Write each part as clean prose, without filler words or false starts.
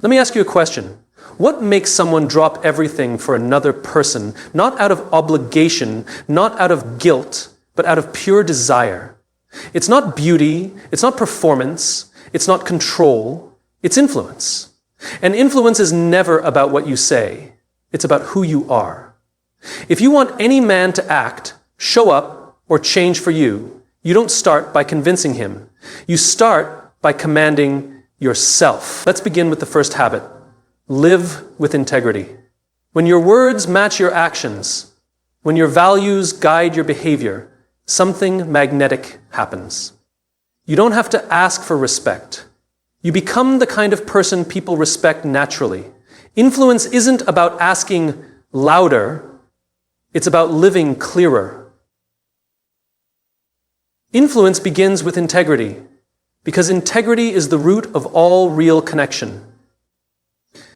Let me ask you a question. What makes someone drop everything for another person, not out of obligation, not out of guilt, but out of pure desire? It's not beauty, it's not performance, it's not control, it's influence. And influence is never about what you say, it's about who you are. If you want any man to act, show up, or change for you, you don't start by convincing him. You start by commanding yourself. Let's begin with the first habit. Live with integrity. When your words match your actions, when your values guide your behavior, something magnetic happens. You don't have to ask for respect. You become the kind of person people respect naturally. Influence isn't about asking louder, it's about living clearer. Influence begins with integrity, because integrity is the root of all real connection.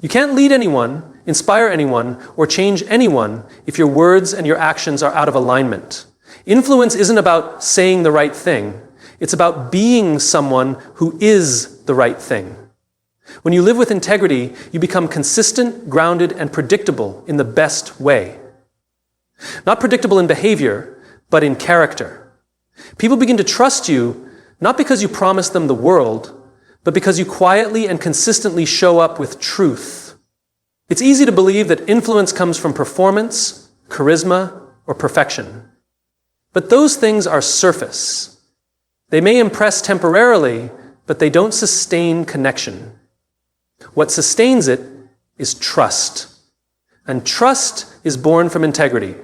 You can't lead anyone, inspire anyone, or change anyone if your words and your actions are out of alignment. Influence isn't about saying the right thing. It's about being someone who is the right thing. When you live with integrity, you become consistent, grounded, and predictable in the best way. Not predictable in behavior, but in character. People begin to trust you not because you promise them the world, but because you quietly and consistently show up with truth. It's easy to believe that influence comes from performance, charisma, or perfection. But those things are surface. They may impress temporarily, but they don't sustain connection. What sustains it is trust. And trust is born from integrity.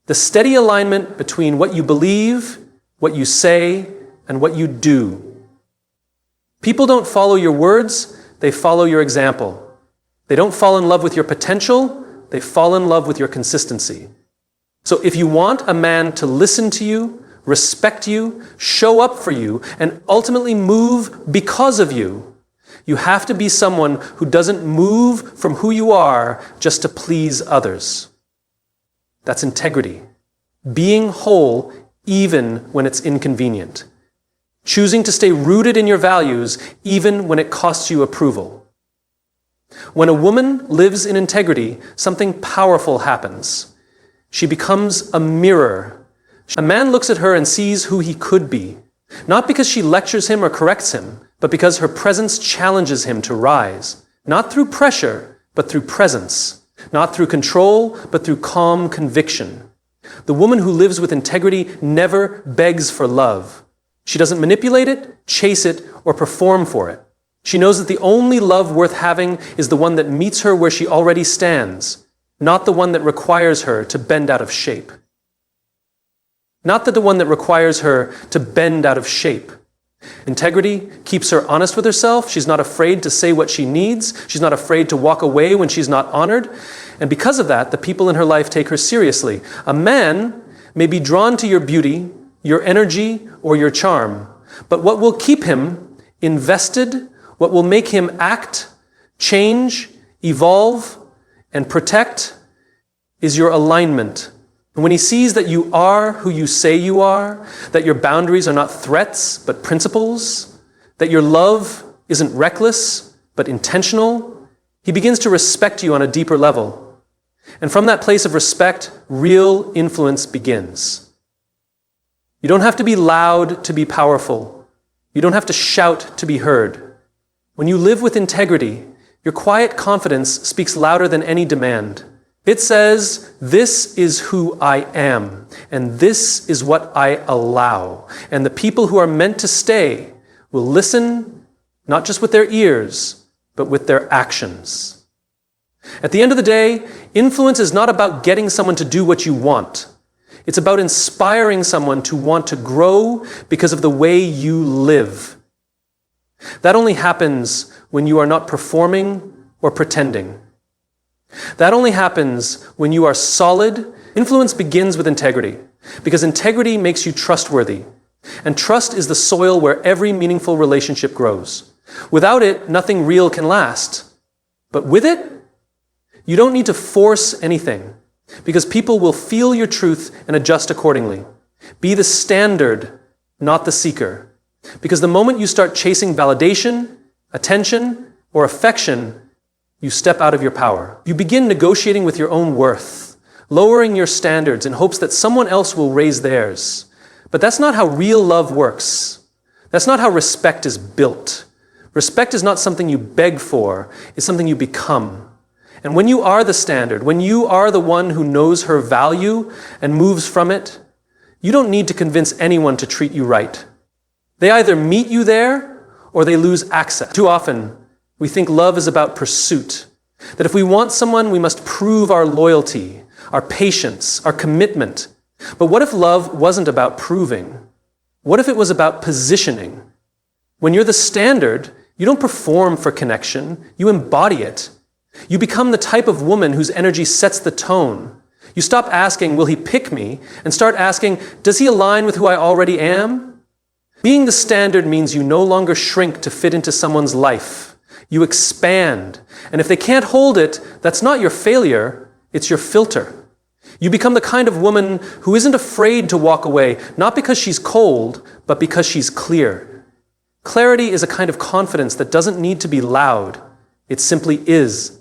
The steady alignment between what you believe, what you say, and what you do. People don't follow your words, they follow your example. They don't fall in love with your potential, they fall in love with your consistency. So if you want a man to listen to you, respect you, show up for you, and ultimately move because of you, you have to be someone who doesn't move from who you are just to please others. That's integrity. Being whole even when it's inconvenient. Choosing to stay rooted in your values even when it costs you approval. When a woman lives in integrity, something powerful happens. She becomes a mirror. A man looks at her and sees who he could be, not because she lectures him or corrects him, but because her presence challenges him to rise, not through pressure, but through presence, not through control, but through calm conviction. The woman who lives with integrity never begs for love. She doesn't manipulate it, chase it, or perform for it. She knows that the only love worth having is the one that meets her where she already stands, not the one that requires her to bend out of shape. Not that the one that requires her to bend out of shape. Integrity keeps her honest with herself. She's not afraid to say what she needs. She's not afraid to walk away when she's not honored. And because of that, the people in her life take her seriously. A man may be drawn to your beauty, your energy, or your charm. But what will keep him invested, what will make him act, change, evolve, and protect is your alignment. And when he sees that you are who you say you are, that your boundaries are not threats, but principles, that your love isn't reckless, but intentional, he begins to respect you on a deeper level. And from that place of respect, real influence begins. You don't have to be loud to be powerful. You don't have to shout to be heard. When you live with integrity, your quiet confidence speaks louder than any demand. It says, this is who I am, and this is what I allow. And the people who are meant to stay will listen, not just with their ears, but with their actions. At the end of the day, influence is not about getting someone to do what you want. It's about inspiring someone to want to grow because of the way you live. That only happens when you are not performing or pretending. That only happens when you are solid. Influence begins with integrity, because integrity makes you trustworthy. And trust is the soil where every meaningful relationship grows. Without it, nothing real can last. But with it, you don't need to force anything, because people will feel your truth and adjust accordingly. Be the standard, not the seeker. Because the moment you start chasing validation, attention, or affection, you step out of your power. You begin negotiating with your own worth, lowering your standards in hopes that someone else will raise theirs. But that's not how real love works. That's not how respect is built. Respect is not something you beg for, it's something you become. And when you are the standard, when you are the one who knows her value and moves from it, you don't need to convince anyone to treat you right. They either meet you there or they lose access. Too often, we think love is about pursuit, that if we want someone, we must prove our loyalty, our patience, our commitment. But what if love wasn't about proving? What if it was about positioning? When you're the standard, you don't perform for connection, you embody it. You become the type of woman whose energy sets the tone. You stop asking, will he pick me? And start asking, does he align with who I already am? Being the standard means you no longer shrink to fit into someone's life. You expand. And if they can't hold it, that's not your failure, it's your filter. You become the kind of woman who isn't afraid to walk away, not because she's cold, but because she's clear. Clarity is a kind of confidence that doesn't need to be loud. It simply is.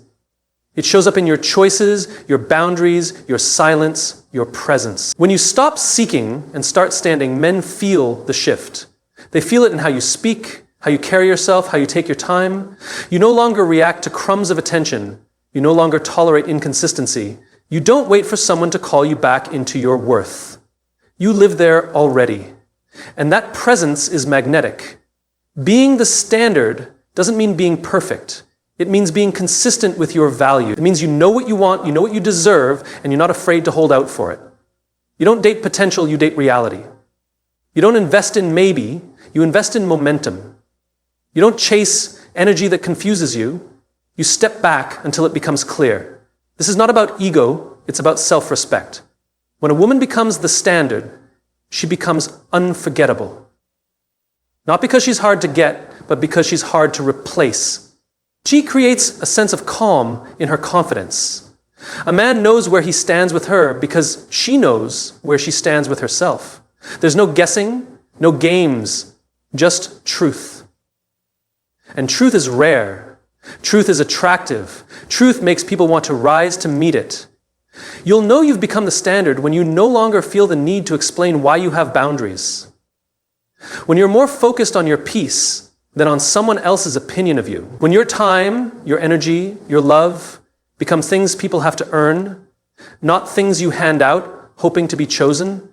It shows up in your choices, your boundaries, your silence, your presence. When you stop seeking and start standing, men feel the shift. They feel it in how you speak, how you carry yourself, how you take your time. You no longer react to crumbs of attention. You no longer tolerate inconsistency. You don't wait for someone to call you back into your worth. You live there already. And that presence is magnetic. Being the standard doesn't mean being perfect. It means being consistent with your value. It means you know what you want, you know what you deserve, and you're not afraid to hold out for it. You don't date potential, you date reality. You don't invest in maybe, you invest in momentum. You don't chase energy that confuses you. You step back until it becomes clear. This is not about ego, it's about self-respect. When a woman becomes the standard, she becomes unforgettable. Not because she's hard to get, but because she's hard to replace. She creates a sense of calm in her confidence. A man knows where he stands with her because she knows where she stands with herself. There's no guessing, no games, just truth. And truth is rare. Truth is attractive. Truth makes people want to rise to meet it. You'll know you've become the standard when you no longer feel the need to explain why you have boundaries. When you're more focused on your peace than on someone else's opinion of you. When your time, your energy, your love become things people have to earn, not things you hand out, hoping to be chosen.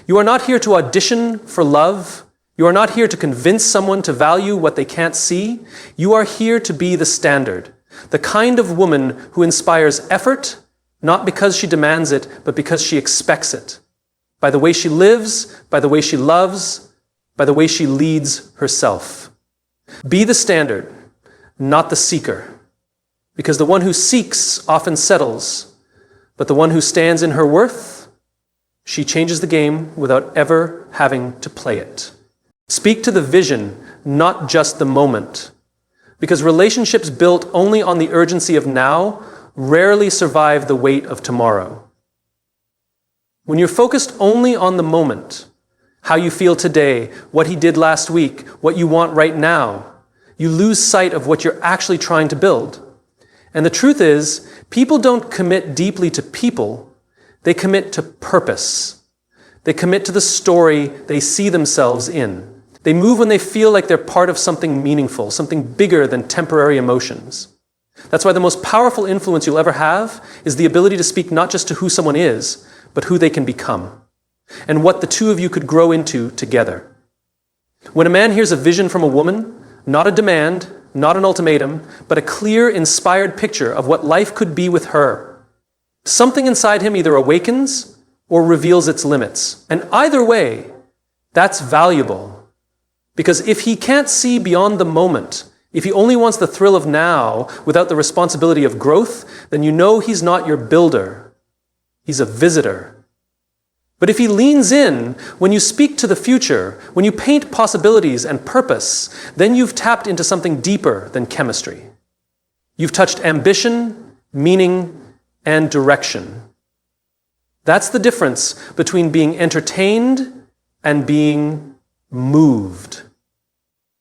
You are not here to audition for love. You are not here to convince someone to value what they can't see. You are here to be the standard, the kind of woman who inspires effort, not because she demands it, but because she expects it. By the way she lives, by the way she loves, by the way she leads herself. Be the standard, not the seeker. Because the one who seeks often settles, but the one who stands in her worth, she changes the game without ever having to play it. Speak to the vision, not just the moment. Because relationships built only on the urgency of now rarely survive the weight of tomorrow. When you're focused only on the moment, how you feel today, what he did last week, what you want right now, you lose sight of what you're actually trying to build. And the truth is, people don't commit deeply to people, they commit to purpose. They commit to the story they see themselves in. They move when they feel like they're part of something meaningful, something bigger than temporary emotions. That's why the most powerful influence you'll ever have is the ability to speak not just to who someone is, but who they can become, and what the two of you could grow into together. When a man hears a vision from a woman, not a demand, not an ultimatum, but a clear, inspired picture of what life could be with her, something inside him either awakens or reveals its limits. And either way, that's valuable. Because if he can't see beyond the moment, if he only wants the thrill of now without the responsibility of growth, then you know he's not your builder. He's a visitor. But if he leans in, when you speak to the future, when you paint possibilities and purpose, then you've tapped into something deeper than chemistry. You've touched ambition, meaning, and direction. That's the difference between being entertained and being moved.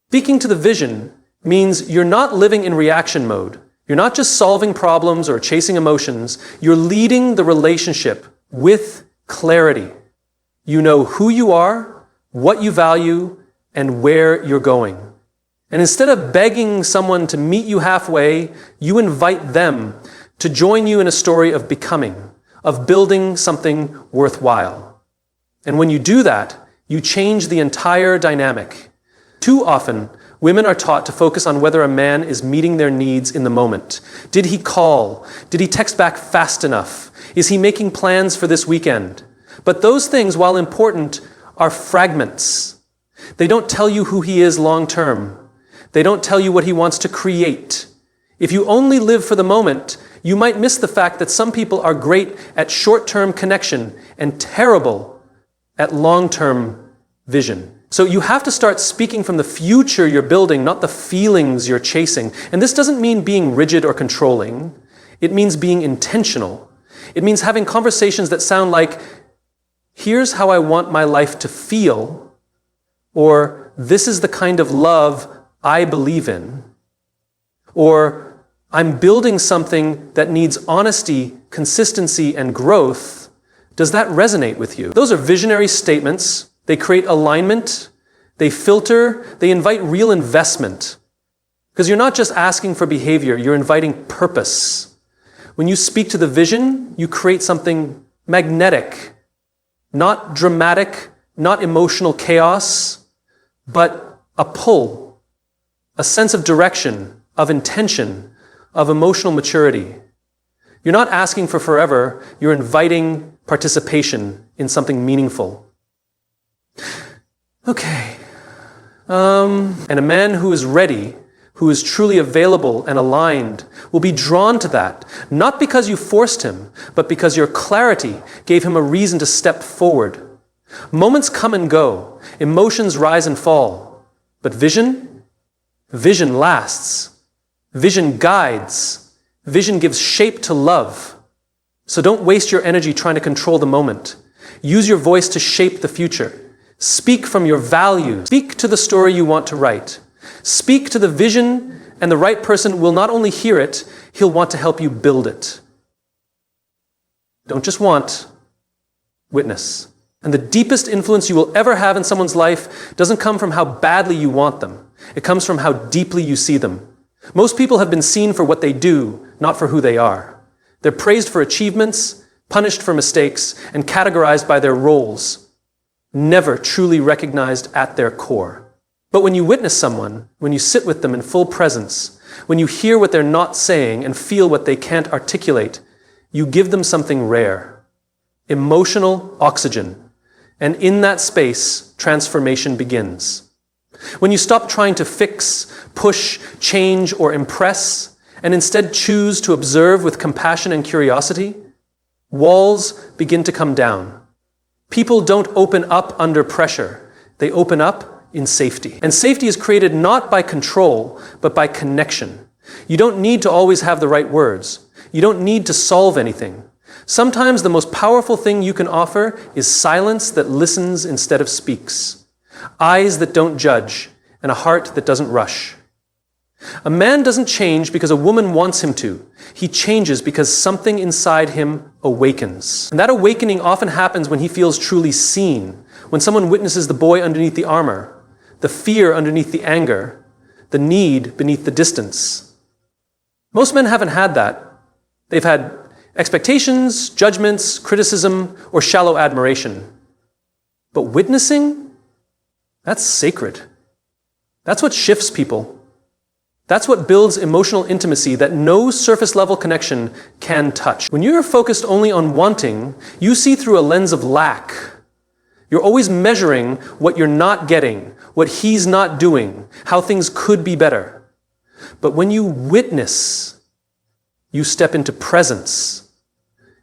Speaking to the vision means you're not living in reaction mode. You're not just solving problems or chasing emotions. You're leading the relationship with clarity. You know who you are, what you value, and where you're going. And instead of begging someone to meet you halfway, you invite them to join you in a story of becoming, of building something worthwhile. And when you do that, you change the entire dynamic. Too often, women are taught to focus on whether a man is meeting their needs in the moment. Did he call? Did he text back fast enough? Is he making plans for this weekend? But those things, while important, are fragments. They don't tell you who he is long term. They don't tell you what he wants to create. If you only live for the moment, you might miss the fact that some people are great at short-term connection and terrible at long-term vision. So you have to start speaking from the future you're building, not the feelings you're chasing. And this doesn't mean being rigid or controlling. It means being intentional. It means having conversations that sound like, here's how I want my life to feel, or this is the kind of love I believe in, or I'm building something that needs honesty, consistency, and growth. Does that resonate with you? Those are visionary statements. They create alignment. They filter. They invite real investment. Because you're not just asking for behavior, you're inviting purpose. When you speak to the vision, you create something magnetic, not dramatic, not emotional chaos, but a pull. A sense of direction, of intention, of emotional maturity. You're not asking for forever, you're inviting participation in something meaningful. Okay. And a man who is ready, who is truly available and aligned, will be drawn to that, not because you forced him, but because your clarity gave him a reason to step forward. Moments come and go, emotions rise and fall, but vision lasts. Vision guides. Vision gives shape to love. So don't waste your energy trying to control the moment. Use your voice to shape the future. Speak from your values. Speak to the story you want to write. Speak to the vision, and the right person will not only hear it, he'll want to help you build it. Don't just want, witness. And the deepest influence you will ever have in someone's life doesn't come from how badly you want them. It comes from how deeply you see them. Most people have been seen for what they do, not for who they are. They're praised for achievements, punished for mistakes, and categorized by their roles, never truly recognized at their core. But when you witness someone, when you sit with them in full presence, when you hear what they're not saying and feel what they can't articulate, you give them something rare. Emotional oxygen. And in that space, transformation begins. When you stop trying to fix, push, change, or impress, and instead choose to observe with compassion and curiosity, walls begin to come down. People don't open up under pressure. They open up in safety. And safety is created not by control, but by connection. You don't need to always have the right words. You don't need to solve anything. Sometimes the most powerful thing you can offer is silence that listens instead of speaks, eyes that don't judge, and a heart that doesn't rush. A man doesn't change because a woman wants him to. He changes because something inside him awakens. And that awakening often happens when he feels truly seen, when someone witnesses the boy underneath the armor, the fear underneath the anger, the need beneath the distance. Most men haven't had that. They've had expectations, judgments, criticism, or shallow admiration. But witnessing? That's sacred. That's what shifts people. That's what builds emotional intimacy that no surface-level connection can touch. When you're focused only on wanting, you see through a lens of lack. You're always measuring what you're not getting, what he's not doing, how things could be better. But when you witness, you step into presence.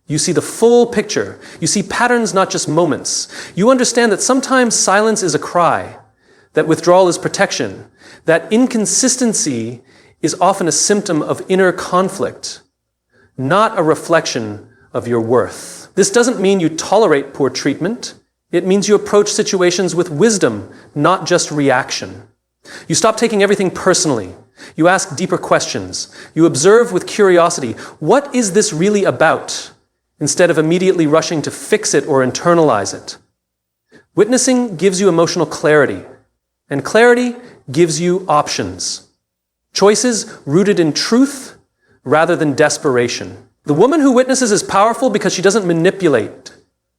You see the full picture. You see patterns, not just moments. You understand that sometimes silence is a cry, that withdrawal is protection, that inconsistency is often a symptom of inner conflict, not a reflection of your worth. This doesn't mean you tolerate poor treatment. It means you approach situations with wisdom, not just reaction. You stop taking everything personally. You ask deeper questions. You observe with curiosity, what is this really about? Instead of immediately rushing to fix it or internalize it. Witnessing gives you emotional clarity, and clarity gives you options. Choices rooted in truth rather than desperation. The woman who witnesses is powerful because she doesn't manipulate.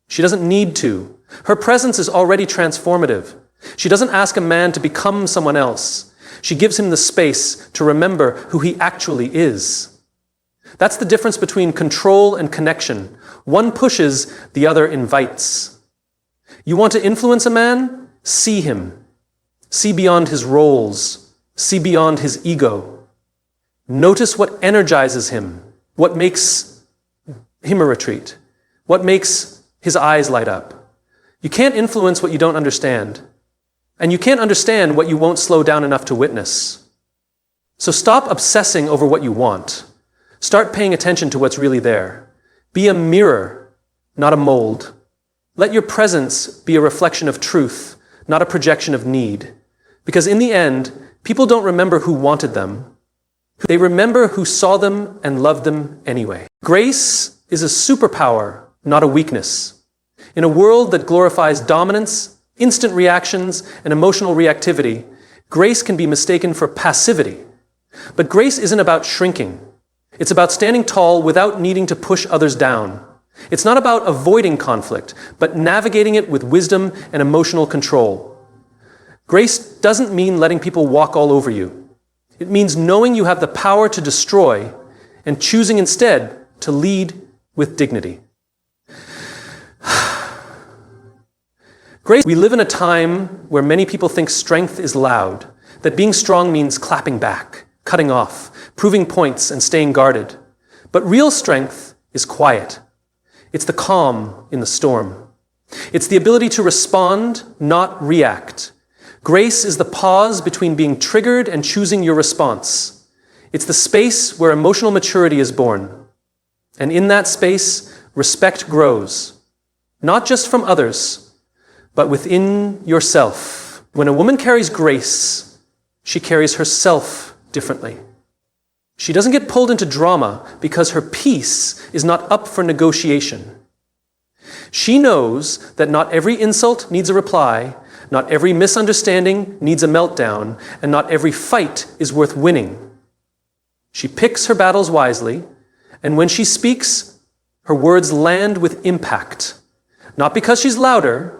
She doesn't need to. Her presence is already transformative. She doesn't ask a man to become someone else. She gives him the space to remember who he actually is. That's the difference between control and connection. One pushes, the other invites. You want to influence a man? See him. See beyond his roles. See beyond his ego. Notice what energizes him, what makes him a retreat, what makes his eyes light up. You can't influence what you don't understand. And you can't understand what you won't slow down enough to witness. So stop obsessing over what you want. Start paying attention to what's really there. Be a mirror, not a mold. Let your presence be a reflection of truth, not a projection of need. Because in the end, people don't remember who wanted them. They remember who saw them and loved them anyway. Grace is a superpower, not a weakness. In a world that glorifies dominance, instant reactions, and emotional reactivity, grace can be mistaken for passivity. But grace isn't about shrinking. It's about standing tall without needing to push others down. It's not about avoiding conflict, but navigating it with wisdom and emotional control. Grace doesn't mean letting people walk all over you. It means knowing you have the power to destroy and choosing instead to lead with dignity. Grace. We live in a time where many people think strength is loud, that being strong means clapping back, cutting off, proving points, and staying guarded. But real strength is quiet. It's the calm in the storm. It's the ability to respond, not react. Grace is the pause between being triggered and choosing your response. It's the space where emotional maturity is born. And in that space, respect grows, not just from others, but within yourself. When a woman carries grace, she carries herself differently. She doesn't get pulled into drama because her peace is not up for negotiation. She knows that not every insult needs a reply, not every misunderstanding needs a meltdown, and not every fight is worth winning. She picks her battles wisely, and when she speaks, her words land with impact. Not because she's louder,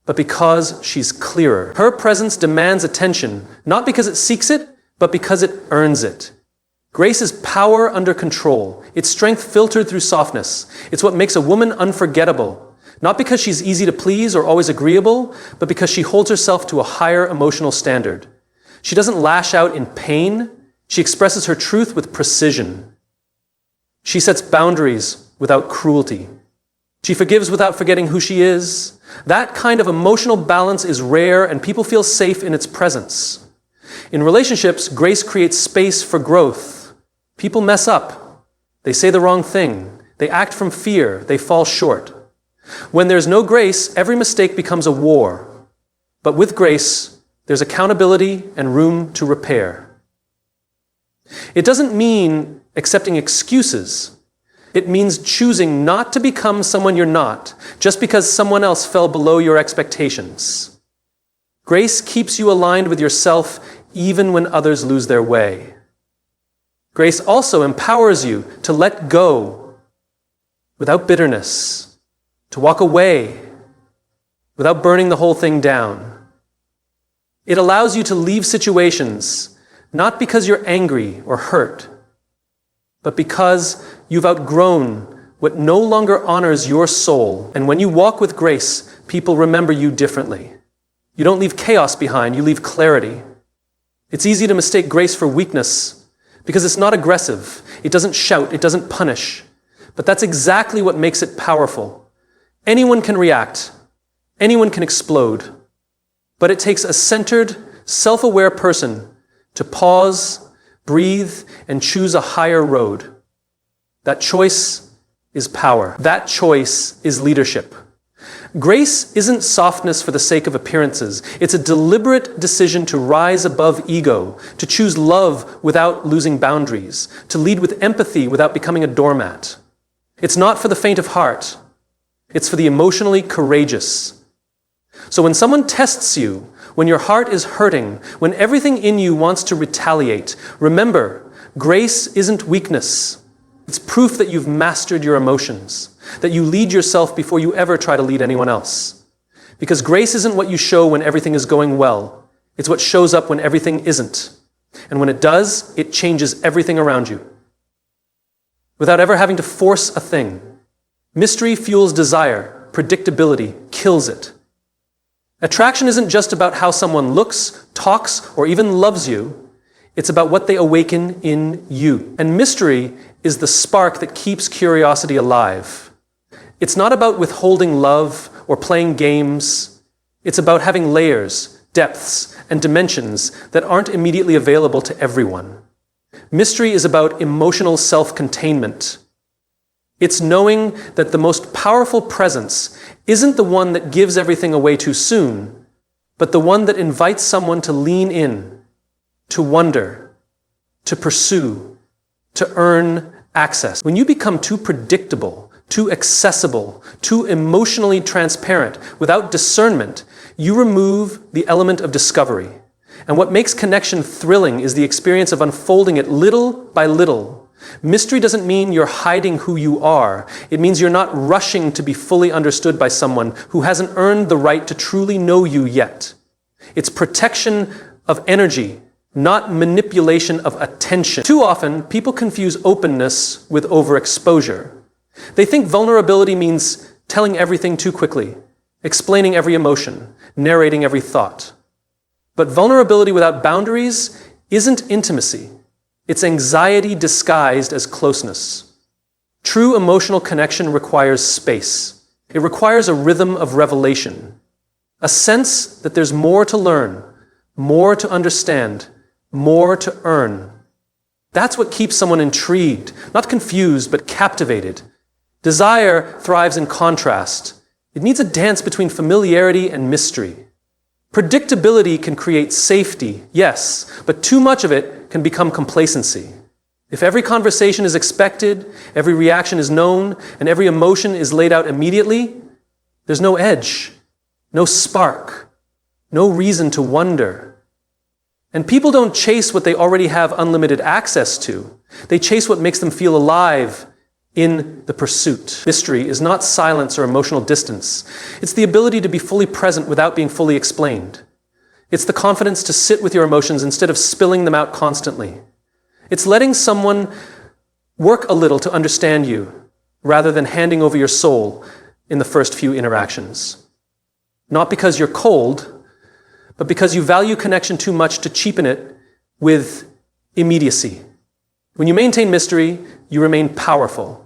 but because she's clearer. Her presence demands attention, not because it seeks it, but because it earns it. Grace is power under control. It's strength filtered through softness. It's what makes a woman unforgettable, not because she's easy to please or always agreeable, but because she holds herself to a higher emotional standard. She doesn't lash out in pain. She expresses her truth with precision. She sets boundaries without cruelty. She forgives without forgetting who she is. That kind of emotional balance is rare, and people feel safe in its presence. In relationships, grace creates space for growth. People mess up. They say the wrong thing. They act from fear. They fall short. When there's no grace, every mistake becomes a war. But with grace, there's accountability and room to repair. It doesn't mean accepting excuses. It means choosing not to become someone you're not, just because someone else fell below your expectations. Grace keeps you aligned with yourself even when others lose their way. Grace also empowers you to let go without bitterness, to walk away without burning the whole thing down. It allows you to leave situations not because you're angry or hurt, but because you've outgrown what no longer honors your soul. And when you walk with grace, people remember you differently. You don't leave chaos behind, you leave clarity. It's easy to mistake grace for weakness because it's not aggressive. It doesn't shout, it doesn't punish. But that's exactly what makes it powerful. Anyone can react. Anyone can explode. But it takes a centered, self-aware person to pause, breathe, and choose a higher road. That choice is power. That choice is leadership. Grace isn't softness for the sake of appearances. It's a deliberate decision to rise above ego, to choose love without losing boundaries, to lead with empathy without becoming a doormat. It's not for the faint of heart. It's for the emotionally courageous. So when someone tests you, when your heart is hurting, when everything in you wants to retaliate, remember, grace isn't weakness. It's proof that you've mastered your emotions, that you lead yourself before you ever try to lead anyone else. Because grace isn't what you show when everything is going well. It's what shows up when everything isn't. And when it does, it changes everything around you. Without ever having to force a thing. Mystery fuels desire. Predictability kills it. Attraction isn't just about how someone looks, talks, or even loves you. It's about what they awaken in you. And mystery is the spark that keeps curiosity alive. It's not about withholding love or playing games. It's about having layers, depths, and dimensions that aren't immediately available to everyone. Mystery is about emotional self-containment. It's knowing that the most powerful presence isn't the one that gives everything away too soon, but the one that invites someone to lean in, to wonder, to pursue, to earn access. When you become too predictable, too accessible, too emotionally transparent, without discernment, you remove the element of discovery. And what makes connection thrilling is the experience of unfolding it little by little. Mystery doesn't mean you're hiding who you are. It means you're not rushing to be fully understood by someone who hasn't earned the right to truly know you yet. It's protection of energy, not manipulation of attention. Too often, people confuse openness with overexposure. They think vulnerability means telling everything too quickly, explaining every emotion, narrating every thought. But vulnerability without boundaries isn't intimacy. It's anxiety disguised as closeness. True emotional connection requires space. It requires a rhythm of revelation, a sense that there's more to learn, more to understand, more to earn. That's what keeps someone intrigued, not confused, but captivated. Desire thrives in contrast. It needs a dance between familiarity and mystery. Predictability can create safety, yes, but too much of it can become complacency. If every conversation is expected, every reaction is known, and every emotion is laid out immediately, there's no edge, no spark, no reason to wonder. And people don't chase what they already have unlimited access to. They chase what makes them feel alive in the pursuit. Mystery is not silence or emotional distance. It's the ability to be fully present without being fully explained. It's the confidence to sit with your emotions instead of spilling them out constantly. It's letting someone work a little to understand you rather than handing over your soul in the first few interactions. Not because you're cold, but because you value connection too much to cheapen it with immediacy. When you maintain mystery, you remain powerful.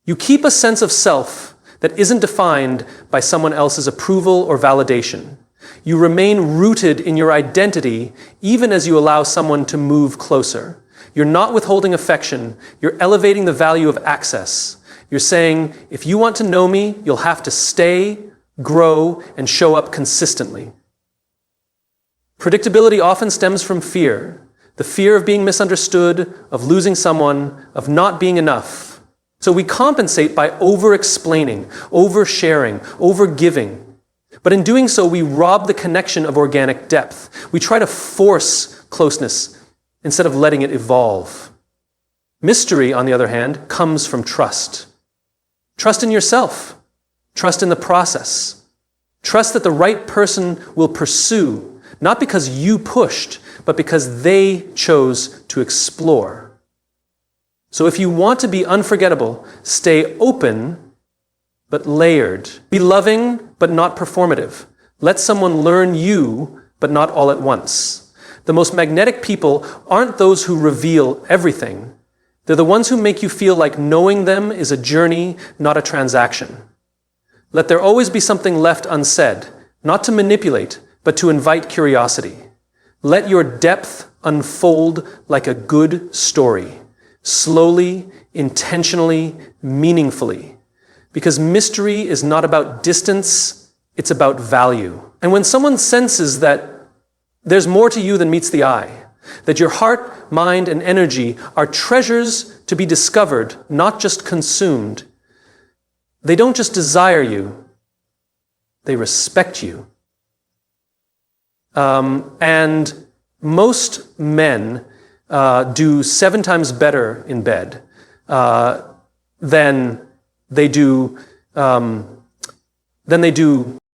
You keep a sense of self that isn't defined by someone else's approval or validation. You remain rooted in your identity even as you allow someone to move closer. You're not withholding affection. You're elevating the value of access. You're saying, if you want to know me, you'll have to stay, grow, and show up consistently. Predictability often stems from fear. The fear of being misunderstood, of losing someone, of not being enough. So we compensate by over-explaining, over-sharing, over-giving. But in doing so, we rob the connection of organic depth. We try to force closeness instead of letting it evolve. Mystery, on the other hand, comes from trust. Trust in yourself. Trust in the process. Trust that the right person will pursue, not because you pushed, but because they chose to explore. So if you want to be unforgettable, stay open, but layered. Be loving, but not performative. Let someone learn you, but not all at once. The most magnetic people aren't those who reveal everything. They're the ones who make you feel like knowing them is a journey, not a transaction. Let there always be something left unsaid, not to manipulate, but to invite curiosity. Let your depth unfold like a good story. Slowly, intentionally, meaningfully. Because mystery is not about distance, it's about value. And when someone senses that there's more to you than meets the eye, that your heart, mind, and energy are treasures to be discovered, not just consumed, they don't just desire you, they respect you. And most men do 7 times better in bed than they do